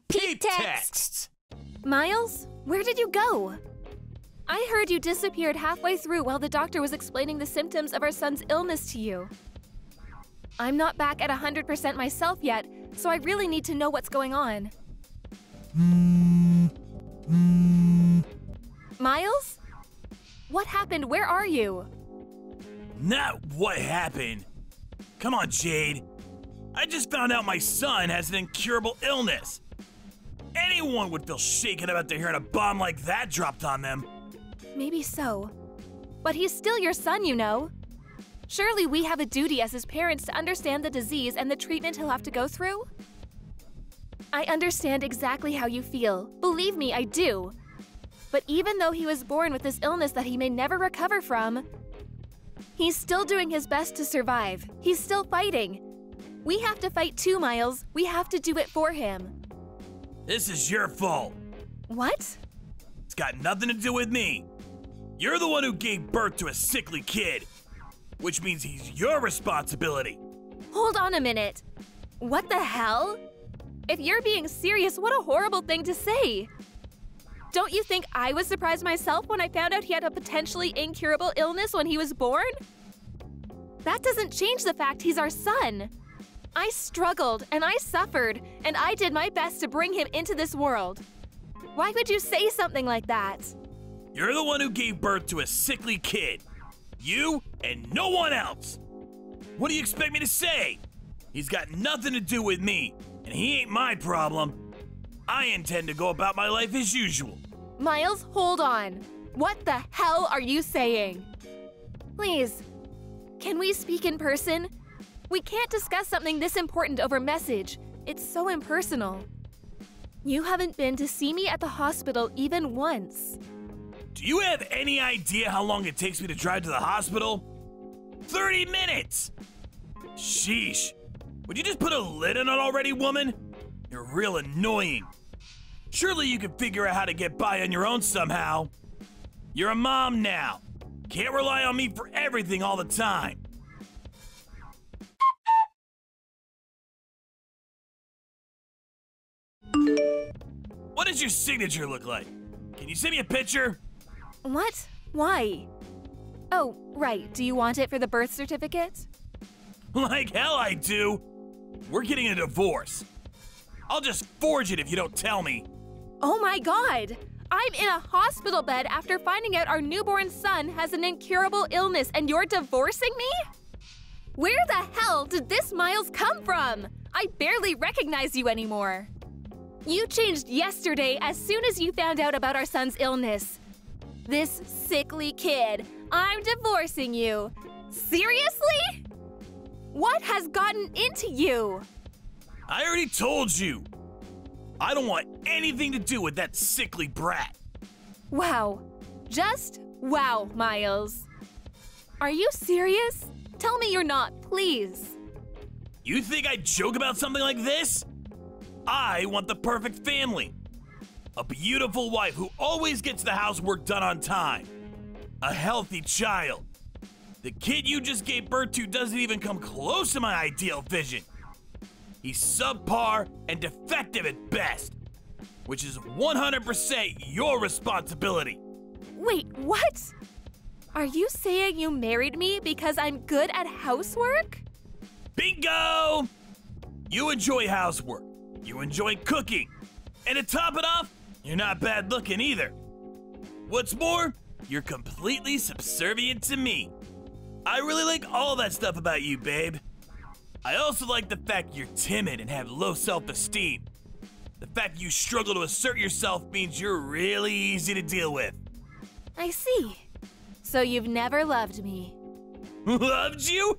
Peep Texts! Miles, where did you go? I heard you disappeared halfway through while the doctor was explaining the symptoms of our son's illness to you. I'm not back at 100% myself yet, so I really need to know what's going on. Miles? What happened? Where are you? Not what happened. Come on, Jade. I just found out my son has an incurable illness. Anyone would feel shaken about hearing a bomb like that dropped on them. Maybe so. But he's still your son, you know. Surely we have a duty as his parents to understand the disease and the treatment he'll have to go through? I understand exactly how you feel. Believe me, I do. But even though he was born with this illness that he may never recover from, he's still doing his best to survive. He's still fighting. We have to fight too, Miles. We have to do it for him. This is your fault. What? It's got nothing to do with me. You're the one who gave birth to a sickly kid, which means he's your responsibility. Hold on a minute. What the hell? If you're being serious, what a horrible thing to say. Don't you think I was surprised myself when I found out he had a potentially incurable illness when he was born? That doesn't change the fact he's our son. I struggled and I suffered, and I did my best to bring him into this world. Why would you say something like that? You're the one who gave birth to a sickly kid. You and no one else. What do you expect me to say? He's got nothing to do with me, and he ain't my problem. I intend to go about my life as usual. Miles, hold on. What the hell are you saying? Please, can we speak in person? We can't discuss something this important over message. It's so impersonal. You haven't been to see me at the hospital even once. Do you have any idea how long it takes me to drive to the hospital? 30 minutes! Sheesh. Would you just put a lid on it already, woman? You're real annoying. Surely you can figure out how to get by on your own somehow. You're a mom now. Can't rely on me for everything all the time. What does your signature look like? Can you send me a picture? What? Why? Oh, right. Do you want it for the birth certificate? Like hell I do. We're getting a divorce. I'll just forge it if you don't tell me. Oh my God! I'm in a hospital bed after finding out our newborn son has an incurable illness and you're divorcing me? Where the hell did this Miles come from? I barely recognize you anymore. You changed yesterday as soon as you found out about our son's illness. This sickly kid. I'm divorcing you. Seriously? What has gotten into you? I already told you. I don't want anything to do with that sickly brat. Wow. Just wow, Miles. Are you serious? Tell me you're not, please. You think I'd joke about something like this? I want the perfect family. A beautiful wife who always gets the housework done on time. A healthy child. The kid you just gave birth to doesn't even come close to my ideal vision. He's subpar and defective at best, which is 100% your responsibility. Wait, what? Are you saying you married me because I'm good at housework? Bingo! You enjoy housework. You enjoy cooking. And to top it off, you're not bad looking either. What's more, you're completely subservient to me. I really like all that stuff about you, babe. I also like the fact you're timid and have low self-esteem. The fact you struggle to assert yourself means you're really easy to deal with. I see. So you've never loved me. Loved you?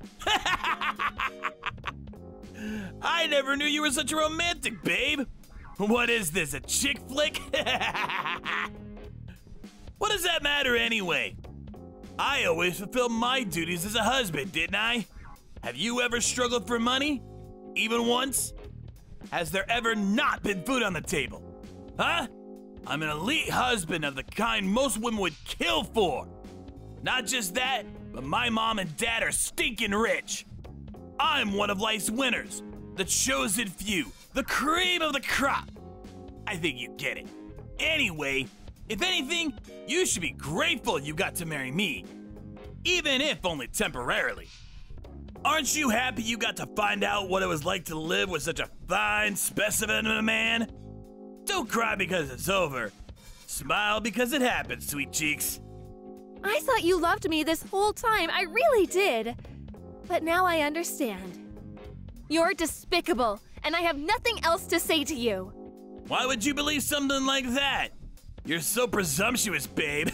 I never knew you were such a romantic, babe. What is this, a chick flick? What does that matter anyway? I always fulfilled my duties as a husband, didn't I? Have you ever struggled for money? Even once? Has there ever not been food on the table? Huh? I'm an elite husband of the kind most women would kill for. Not just that, but my mom and dad are stinking rich. I'm one of life's winners, the chosen few, the cream of the crop. I think you get it. Anyway, if anything, you should be grateful you got to marry me, even if only temporarily. Aren't you happy you got to find out what it was like to live with such a fine specimen of a man? Don't cry because it's over. Smile because it happened, sweet cheeks. I thought you loved me this whole time. I really did. But now I understand. You're despicable, and I have nothing else to say to you. Why would you believe something like that? You're so presumptuous, babe.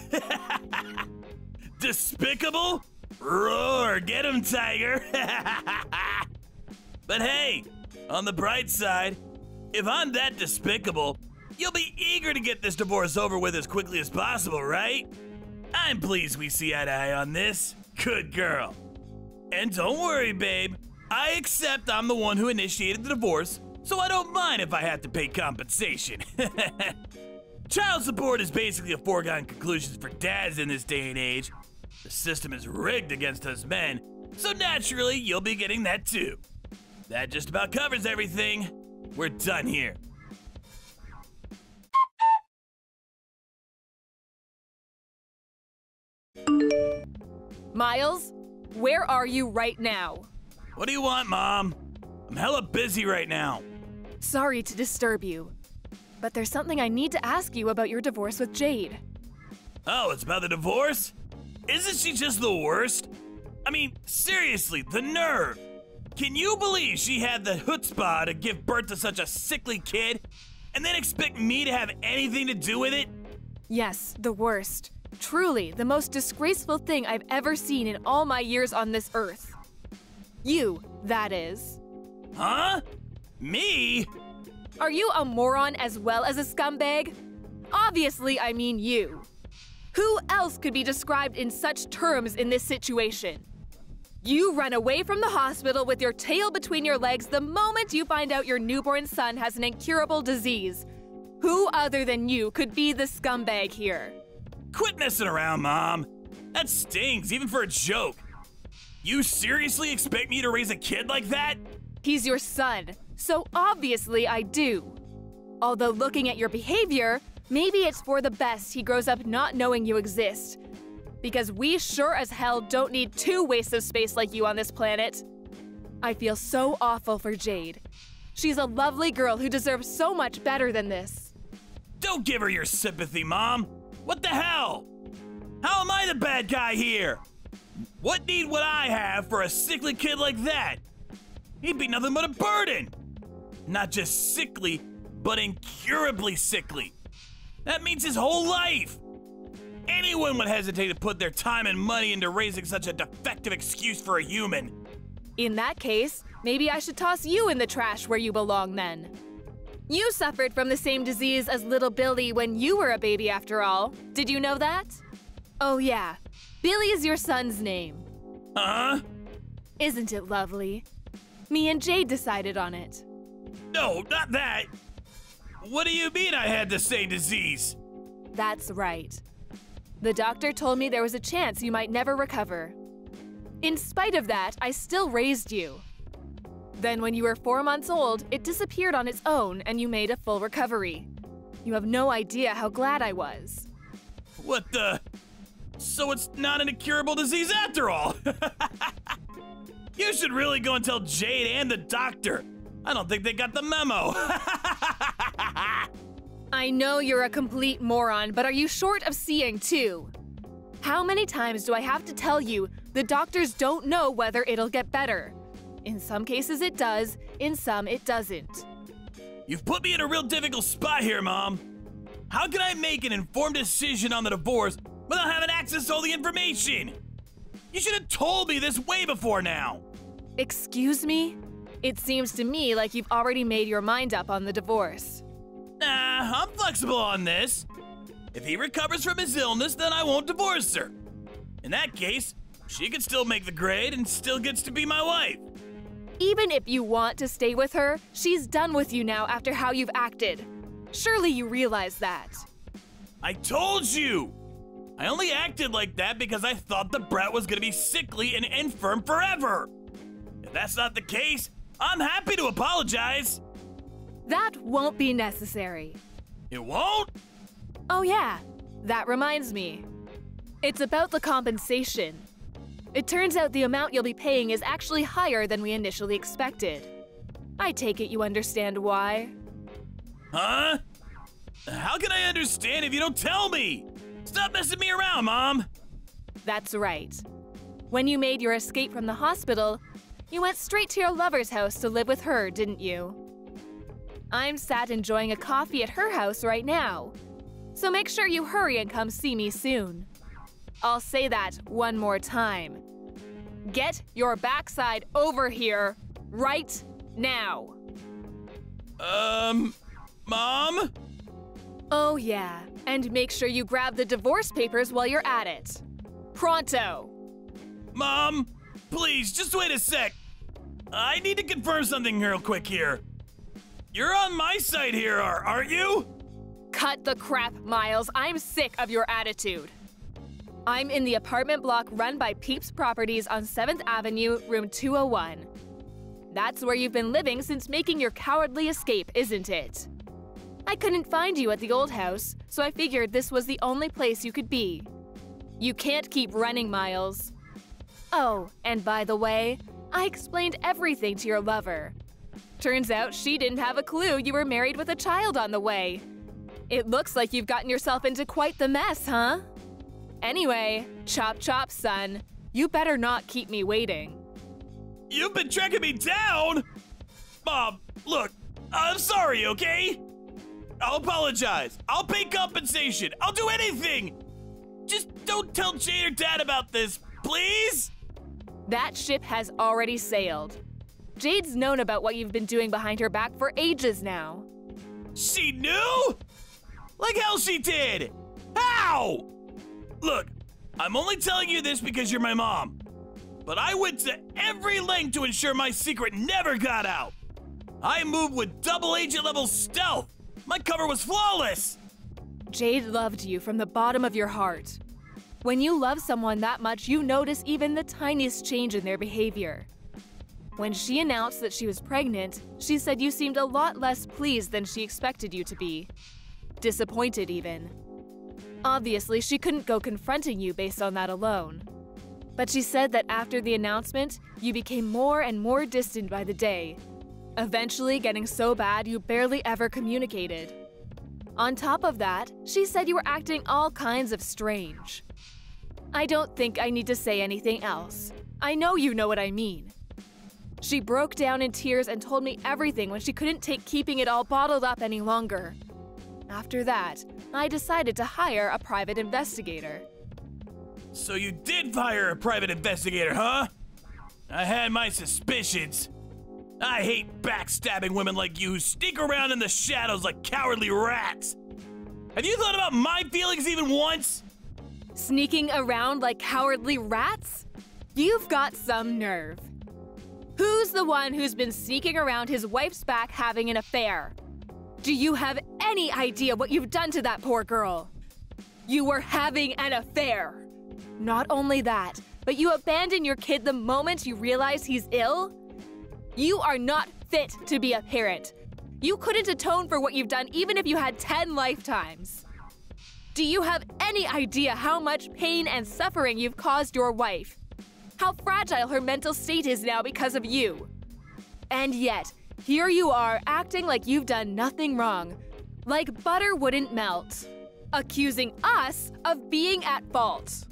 Despicable? Roar, get him, tiger. But hey, on the bright side, if I'm that despicable, you'll be eager to get this divorce over with as quickly as possible, right? I'm pleased we see eye to eye on this. Good girl. And don't worry, babe. I accept I'm the one who initiated the divorce, so I don't mind if I have to pay compensation. Child support is basically a foregone conclusion for dads in this day and age. The system is rigged against us men, so naturally you'll be getting that too. That just about covers everything. We're done here. Miles, where are you right now? What do you want, Mom? I'm hella busy right now. Sorry to disturb you, but there's something I need to ask you about your divorce with Jade. Oh, it's about the divorce? Isn't she just the worst? I mean, seriously, the nerve. Can you believe she had the chutzpah to give birth to such a sickly kid and then expect me to have anything to do with it? Yes, the worst. Truly, the most disgraceful thing I've ever seen in all my years on this earth. You, that is. Huh? Me? Are you a moron as well as a scumbag? Obviously, I mean you. Who else could be described in such terms in this situation? You run away from the hospital with your tail between your legs the moment you find out your newborn son has an incurable disease. Who other than you could be the scumbag here? Quit messing around, Mom. That stings, even for a joke. You seriously expect me to raise a kid like that? He's your son, so obviously I do. Although looking at your behavior, maybe it's for the best he grows up not knowing you exist. Because we sure as hell don't need two wastes of space like you on this planet. I feel so awful for Jade. She's a lovely girl who deserves so much better than this. Don't give her your sympathy, Mom. What the hell? How am I the bad guy here? What need would I have for a sickly kid like that? He'd be nothing but a burden. Not just sickly, but incurably sickly. That means his whole life. Anyone would hesitate to put their time and money into raising such a defective excuse for a human. In that case, maybe I should toss you in the trash where you belong then. You suffered from the same disease as little Billy when you were a baby after all. Did you know that? Oh yeah, Billy is your son's name. Huh? Isn't it lovely? Me and Jade decided on it. No, not that. What do you mean I had the same disease? That's right. The doctor told me there was a chance you might never recover. In spite of that, I still raised you. Then when you were 4 months old, it disappeared on its own and you made a full recovery. You have no idea how glad I was. What the? So it's not an incurable disease after all. You should really go and tell Jade and the doctor. I don't think they got the memo. I know you're a complete moron, but are you short of seeing too? How many times do I have to tell you the doctors don't know whether it'll get better? In some cases it does, in some it doesn't. You've put me in a real difficult spot here, Mom. How can I make an informed decision on the divorce without having access to all the information? You should have told me this way before now. Excuse me? It seems to me like you've already made your mind up on the divorce. Nah, I'm flexible on this. If he recovers from his illness, then I won't divorce her. In that case, she could still make the grade and still gets to be my wife. Even if you want to stay with her, she's done with you now after how you've acted. Surely you realize that. I told you! I only acted like that because I thought the brat was gonna be sickly and infirm forever. If that's not the case, I'm happy to apologize. That won't be necessary. It won't? Oh yeah, that reminds me. It's about the compensation. It turns out the amount you'll be paying is actually higher than we initially expected. I take it you understand why. Huh? How can I understand if you don't tell me? Stop messing me around, Mom! That's right. When you made your escape from the hospital, you went straight to your lover's house to live with her, didn't you? I'm sat enjoying a coffee at her house right now, so make sure you hurry and come see me soon. I'll say that one more time. Get your backside over here right now. Mom? Oh yeah, and make sure you grab the divorce papers while you're at it. Pronto! Mom, please, just wait a sec. I need to confirm something real quick here. You're on my side here, aren't you? Cut the crap, Miles. I'm sick of your attitude. I'm in the apartment block run by Peep's Properties on 7th Avenue, room 201. That's where you've been living since making your cowardly escape, isn't it? I couldn't find you at the old house, so I figured this was the only place you could be. You can't keep running, Miles. Oh, and by the way, I explained everything to your lover. Turns out she didn't have a clue you were married with a child on the way. It looks like you've gotten yourself into quite the mess, huh? Anyway, chop chop, son. You better not keep me waiting. You've been tracking me down? Mom, look, I'm sorry, okay? I'll apologize. I'll pay compensation. I'll do anything. Just don't tell Jade or Dad about this, please? That ship has already sailed. Jade's known about what you've been doing behind her back for ages now. She knew? Like hell she did! How? Look, I'm only telling you this because you're my mom. But I went to every length to ensure my secret never got out. I moved with double agent level stealth. My cover was flawless. Jade loved you from the bottom of your heart. When you love someone that much, you notice even the tiniest change in their behavior. When she announced that she was pregnant, she said you seemed a lot less pleased than she expected you to be. Disappointed even. Obviously, she couldn't go confronting you based on that alone. But she said that after the announcement, you became more and more distant by the day, eventually getting so bad you barely ever communicated. On top of that, she said you were acting all kinds of strange. I don't think I need to say anything else. I know you know what I mean. She broke down in tears and told me everything when she couldn't take keeping it all bottled up any longer. After that, I decided to hire a private investigator. So you did hire a private investigator, huh? I had my suspicions. I hate backstabbing women like you who sneak around in the shadows like cowardly rats. Have you thought about my feelings even once? Sneaking around like cowardly rats? You've got some nerve. Who's the one who's been sneaking around his wife's back having an affair? Do you have any idea what you've done to that poor girl? You were having an affair. Not only that, but you abandoned your kid the moment you realized he's ill? You are not fit to be a parent. You couldn't atone for what you've done even if you had 10 lifetimes. Do you have any idea how much pain and suffering you've caused your wife? How fragile her mental state is now because of you? And yet, here you are acting like you've done nothing wrong, like butter wouldn't melt, accusing us of being at fault.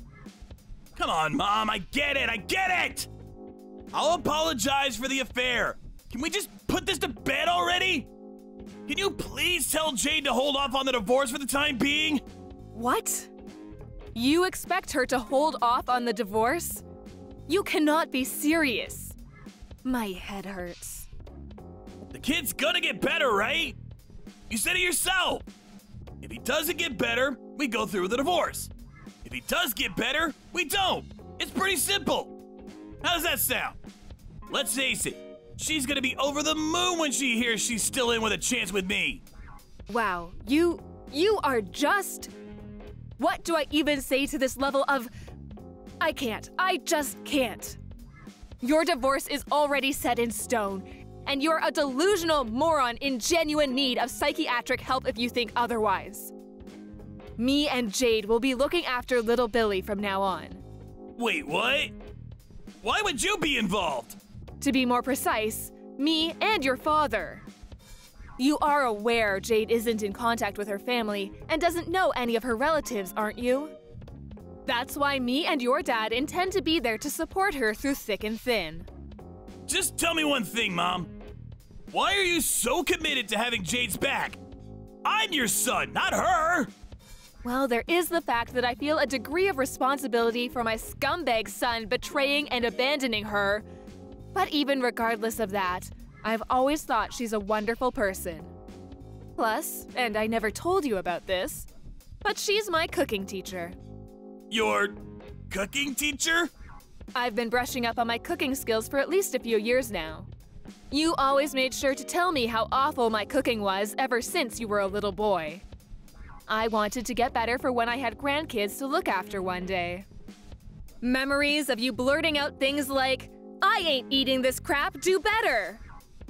Come on, Mom, I get it! I'll apologize for the affair. Can we just put this to bed already? Can you please tell Jade to hold off on the divorce for the time being? What? You expect her to hold off on the divorce? You cannot be serious. My head hurts. The kid's gonna get better, right? You said it yourself. If he doesn't get better, we go through with the divorce. If he does get better, we don't. It's pretty simple. How does that sound? Let's face it, she's gonna be over the moon when she hears she's still in with a chance with me. Wow, you are just... What do I even say to this level of... I just can't. Your divorce is already set in stone, And you're a delusional moron in genuine need of psychiatric help if you think otherwise. Me and Jade will be looking after little Billy from now on. Wait, what? Why would you be involved? To be more precise, me and your father. You are aware Jade isn't in contact with her family and doesn't know any of her relatives, aren't you? That's why me and your dad intend to be there to support her through thick and thin. Just tell me one thing, Mom. Why are you so committed to having Jade's back? I'm your son, not her! Well, there is the fact that I feel a degree of responsibility for my scumbag son betraying and abandoning her. But even regardless of that, I've always thought she's a wonderful person. Plus, and I never told you about this, but she's my cooking teacher. Your cooking teacher? I've been brushing up on my cooking skills for at least a few years now. You always made sure to tell me how awful my cooking was ever since you were a little boy. I wanted to get better for when I had grandkids to look after one day. Memories of you blurting out things like, "I ain't eating this crap, do better!"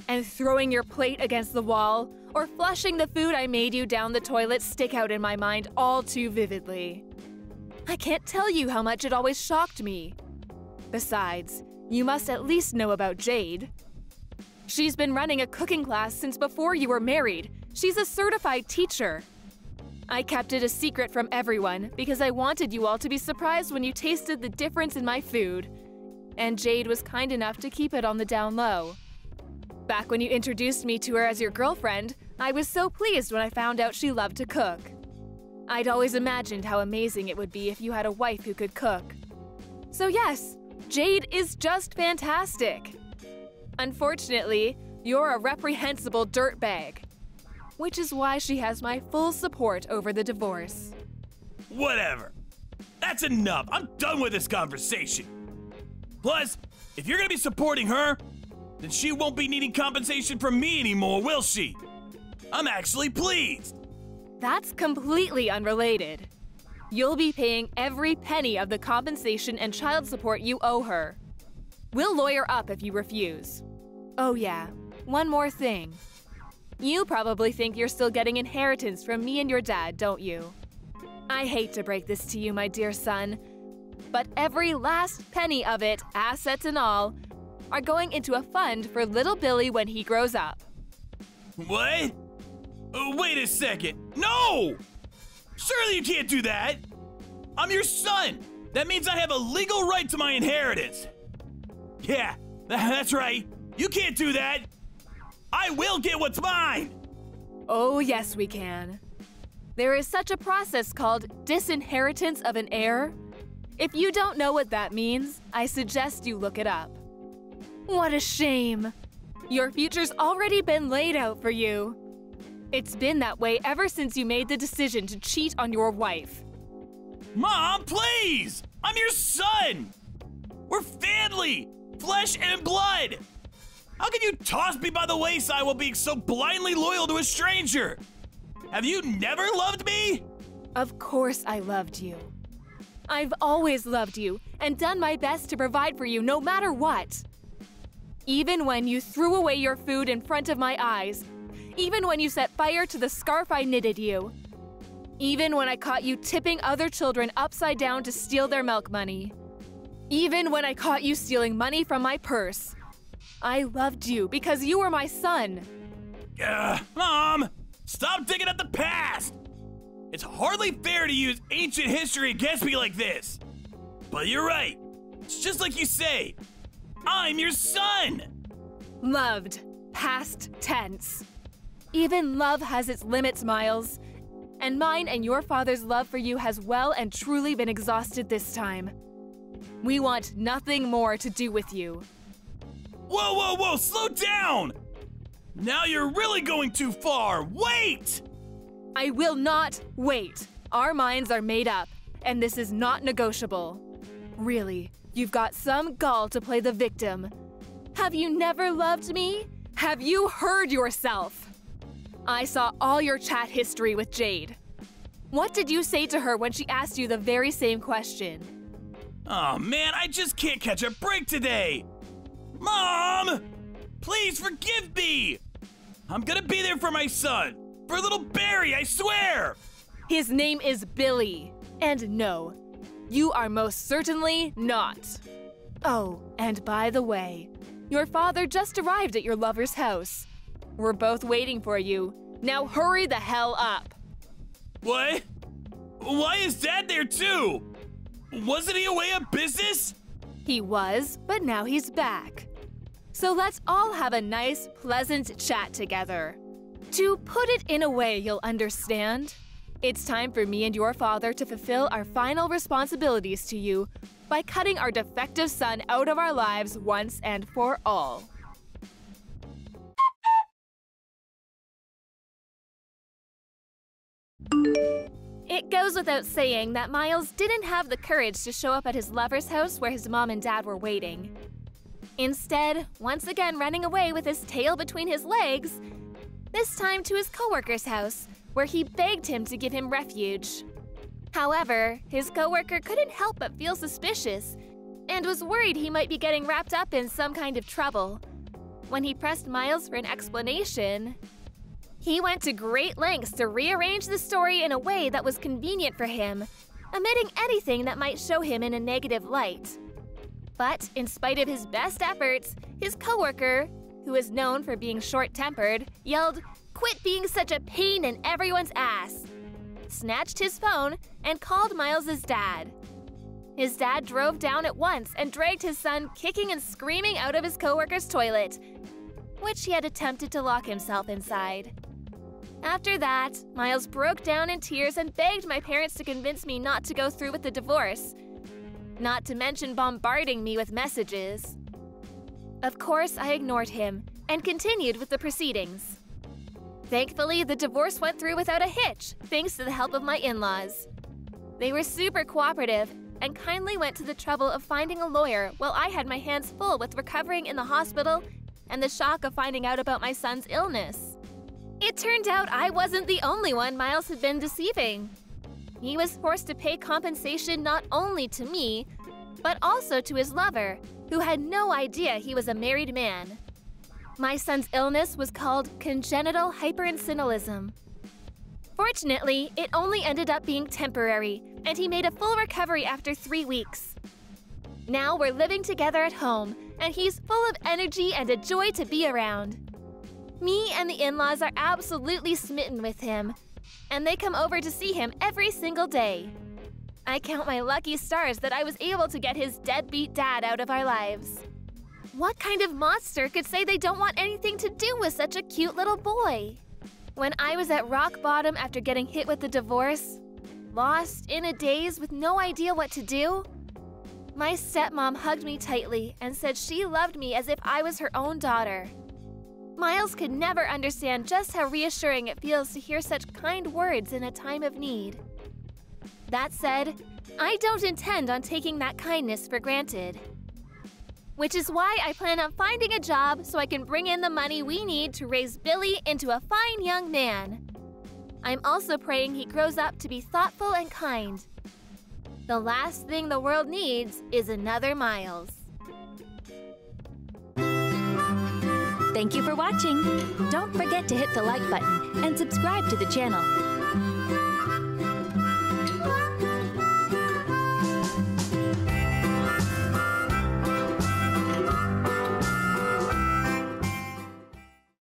and throwing your plate against the wall, or flushing the food I made you down the toilet stick out in my mind all too vividly. I can't tell you how much it always shocked me. Besides, you must at least know about Jade. She's been running a cooking class since before you were married. She's a certified teacher. I kept it a secret from everyone because I wanted you all to be surprised when you tasted the difference in my food. And Jade was kind enough to keep it on the down low. Back when you introduced me to her as your girlfriend, I was so pleased when I found out she loved to cook. I'd always imagined how amazing it would be if you had a wife who could cook. So yes, Jade is just fantastic. Unfortunately, you're a reprehensible dirtbag, which is why she has my full support over the divorce. Whatever. That's enough. I'm done with this conversation. Plus, if you're gonna be supporting her, then she won't be needing compensation from me anymore, will she? I'm actually pleased. That's completely unrelated. You'll be paying every penny of the compensation and child support you owe her. We'll lawyer up if you refuse. Oh yeah, one more thing. You probably think you're still getting inheritance from me and your dad, don't you? I hate to break this to you, my dear son, but every last penny of it, assets and all, are going into a fund for little Billy when he grows up. What? Wait a second. No! Surely you can't do that. I'm your son. That means I have a legal right to my inheritance. Yeah, that's right. You can't do that. I will get what's mine. Oh, yes, we can. There is such a process called disinheritance of an heir. If you don't know what that means, I suggest you look it up. What a shame. Your future's already been laid out for you. It's been that way ever since you made the decision to cheat on your wife. Mom, please! I'm your son! We're family! Flesh and blood! How can you toss me by the wayside while being so blindly loyal to a stranger? Have you never loved me? Of course I loved you. I've always loved you and done my best to provide for you no matter what. Even when you threw away your food in front of my eyes, even when you set fire to the scarf I knitted you, even when I caught you tipping other children upside down to steal their milk money, even when I caught you stealing money from my purse, I loved you because you were my son. Mom, stop digging at the past. It's hardly fair to use ancient history against me like this. But you're right. It's just like you say. I'm your son. Loved. Past tense. Even love has its limits, Miles. And mine and your father's love for you has well and truly been exhausted this time. We want nothing more to do with you. Whoa, whoa, whoa, slow down! Now you're really going too far. Wait! I will not wait. Our minds are made up, and this is not negotiable. Really, you've got some gall to play the victim. Have you never loved me? Have you heard yourself? I saw all your chat history with Jade. What did you say to her when she asked you the very same question? Oh man, I just can't catch a break today! Mom! Please forgive me! I'm gonna be there for my son! For little Barry, I swear! His name is Billy. And no, you are most certainly not. Oh, and by the way, your father just arrived at your lover's house. We're both waiting for you. Now hurry the hell up. What? Why is Dad there too? Wasn't he away on business? He was, but now he's back. So let's all have a nice, pleasant chat together. To put it in a way you'll understand, it's time for me and your father to fulfill our final responsibilities to you by cutting our defective son out of our lives once and for all. It goes without saying that Miles didn't have the courage to show up at his lover's house where his mom and dad were waiting. Instead, once again running away with his tail between his legs, this time to his coworker's house, where he begged him to give him refuge. However, his coworker couldn't help but feel suspicious and was worried he might be getting wrapped up in some kind of trouble. When he pressed Miles for an explanation, he went to great lengths to rearrange the story in a way that was convenient for him, omitting anything that might show him in a negative light. But in spite of his best efforts, his coworker, who is known for being short-tempered, yelled, "Quit being such a pain in everyone's ass!" snatched his phone, and called Miles's dad. His dad drove down at once and dragged his son kicking and screaming out of his coworker's toilet, which he had attempted to lock himself inside. After that, Miles broke down in tears and begged my parents to convince me not to go through with the divorce, not to mention bombarding me with messages. Of course, I ignored him and continued with the proceedings. Thankfully, the divorce went through without a hitch, thanks to the help of my in-laws. They were super cooperative and kindly went to the trouble of finding a lawyer while I had my hands full with recovering in the hospital and the shock of finding out about my son's illness. It turned out I wasn't the only one Miles had been deceiving. He was forced to pay compensation not only to me, but also to his lover, who had no idea he was a married man. My son's illness was called congenital hyperinsulinism. Fortunately, it only ended up being temporary, and he made a full recovery after 3 weeks. Now we're living together at home, and he's full of energy and a joy to be around. Me and the in-laws are absolutely smitten with him, and they come over to see him every single day. I count my lucky stars that I was able to get his deadbeat dad out of our lives. What kind of monster could say they don't want anything to do with such a cute little boy? When I was at rock bottom after getting hit with the divorce, lost in a daze with no idea what to do, my stepmom hugged me tightly and said she loved me as if I was her own daughter. Miles could never understand just how reassuring it feels to hear such kind words in a time of need. That said, I don't intend on taking that kindness for granted. Which is why I plan on finding a job so I can bring in the money we need to raise Billy into a fine young man. I'm also praying he grows up to be thoughtful and kind. The last thing the world needs is another Miles. Thank you for watching. Don't forget to hit the like button and subscribe to the channel.